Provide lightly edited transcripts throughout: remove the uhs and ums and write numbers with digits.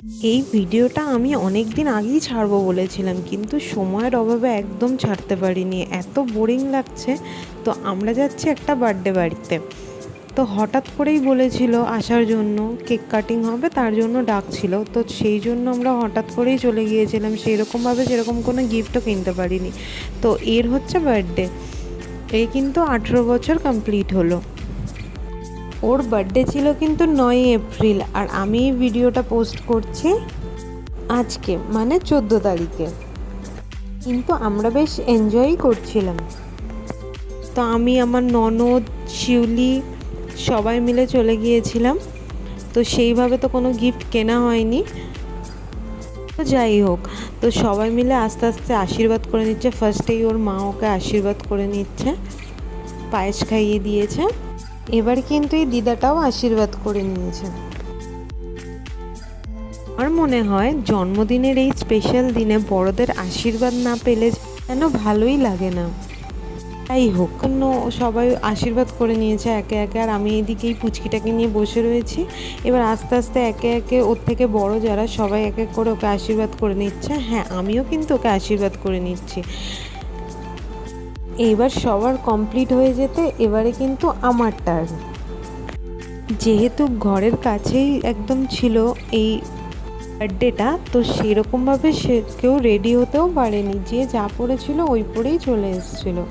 এই ভিডিওটা আমি অনেক দিন আগেই ছাড়বো বলেছিলাম, কিন্তু সময়ের অভাবে একদম ছাড়তে পারিনি। এত বোরিং লাগছে। তো আমরা যাচ্ছি একটা বার্থডে বাড়িতে। তো হঠাৎ করেই বলেছিল আসার জন্য, কেক কাটিং হবে তার জন্য ডাকছিল। তো সেই জন্য আমরা হঠাৎ করেই চলে গিয়েছিলাম। সেরকমভাবে সেরকম কোনো গিফটও কিনতে পারিনি। তো এর হচ্ছে বার্থডে। এই কিন্তু 18 বছর কমপ্লিট হলো। ওর বার্থডে ছিল কিন্তু 9 এপ্রিল, আর আমি এই ভিডিওটা পোস্ট করছি আজকে, মানে 14 তারিখে। কিন্তু আমরা বেশ এনজয়ই করছিলাম। তো আমি, আমার ননদ, শিউলি সবাই মিলে চলে গিয়েছিলাম। তো সেইভাবে তো কোনো গিফট কেনা হয়নি। তো যাই হোক, তো সবাই মিলে আস্তে আস্তে আশীর্বাদ করে নিচ্ছে। ফার্স্টেই ওর মা ওকে আশীর্বাদ করে নিচ্ছে, পায়েস খাইয়ে দিয়েছে। এবার কিন্তু এই দিদাটাও আশীর্বাদ করে নিয়েছে। আমার মনে হয় জন্মদিনের এই স্পেশাল দিনে বড়দের আশীর্বাদ না পেলে যেন ভালোই লাগে না। যাই হোক, সবাই আশীর্বাদ করে নিয়েছে একে একে, আর আমি এইদিকে এই পুচকিটাকে নিয়ে বসে রয়েছি। এবার আস্তে আস্তে একে একে ওর থেকে বড় যারা সবাই এক এক করে ওকে আশীর্বাদ করে নিচ্ছে। হ্যাঁ, আমিও কিন্তু ওকে আশীর্বাদ করে নিচ্ছি। এইবার সবার কমপ্লিট হয়ে যেতে এবারে কিন্তু আমার টার্ন। যেহেতু ঘরের কাছেই একদম ছিল এই বার্থডেটা, তো সেরকমভাবে সে কেউ রেডি হতেও পারেনি। যে যা পড়েছিল ওই পরেই চলে এসেছিলো।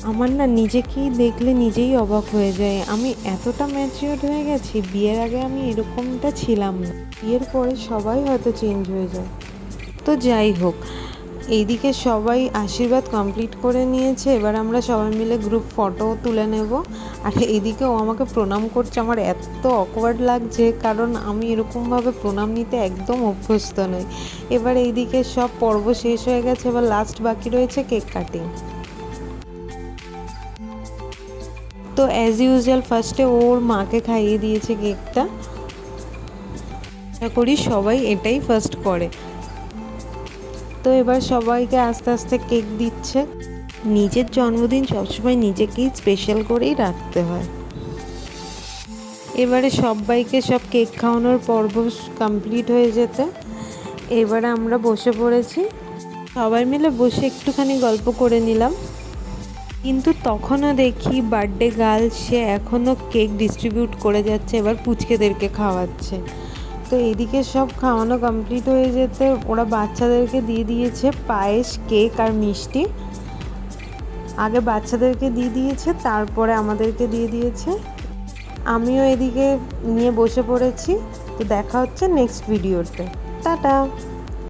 আমার না নিজেকেই দেখলে নিজেই অবাক হয়ে যায়। আমি এতটা ম্যাচিওর হয়ে গেছি। বিয়ের আগে আমি এরকমটা ছিলাম না। বিয়ের পরে সবাই হয়তো চেঞ্জ হয়ে যায়। তো যাই হোক, এইদিকে সবাই আশীর্বাদ কমপ্লিট করে নিয়েছে। এবার আমরা সবাই মিলে গ্রুপ ফটো তুলে নেব। আর এইদিকে ও আমাকে প্রণাম করছে। আমার এত অকওয়ার্ড লাগছে, কারণ আমি এরকমভাবে প্রণাম নিতে একদম অভ্যস্ত নই। এবার এইদিকে সব পর্ব শেষ হয়ে গেছে। এবার লাস্ট বাকি রয়েছে কেক কাটিং। তো অ্যাজ ইউজুয়াল ফার্স্টে ওর মাকে খাইয়ে দিয়েছে কেকটা। আশা করি সবাই এটাই ফার্স্ট করে। তো এবার সবাইকে আস্তে আস্তে কেক দিচ্ছে। নিজের জন্মদিন সবসময় নিজেকেই স্পেশাল করেই রাখতে হয়। এবারে সবাইকে সব কেক খাওয়ানোর পর্ব কমপ্লিট হয়ে যেতে এবারে আমরা বসে পড়েছি। সবাই মিলে বসে একটুখানি গল্প করে নিলাম। কিন্তু তখনও দেখি বার্থডে গার্ল সে এখনও কেক ডিস্ট্রিবিউট করে যাচ্ছে, এবার পুচকেদেরকে খাওয়াচ্ছে। তো এদিকে সব খাওয়ানো কমপ্লিট হয়ে যেতে ওরা বাচ্চাদেরকে দিয়ে দিয়েছে পায়েস, কেক আর মিষ্টি। আগে বাচ্চাদেরকে দিয়ে দিয়েছে, তারপরে আমাদেরকে দিয়ে দিয়েছে। আমিও এদিকে নিয়ে বসে পড়েছি। তো দেখা হচ্ছে নেক্সট ভিডিওতে। টাটা।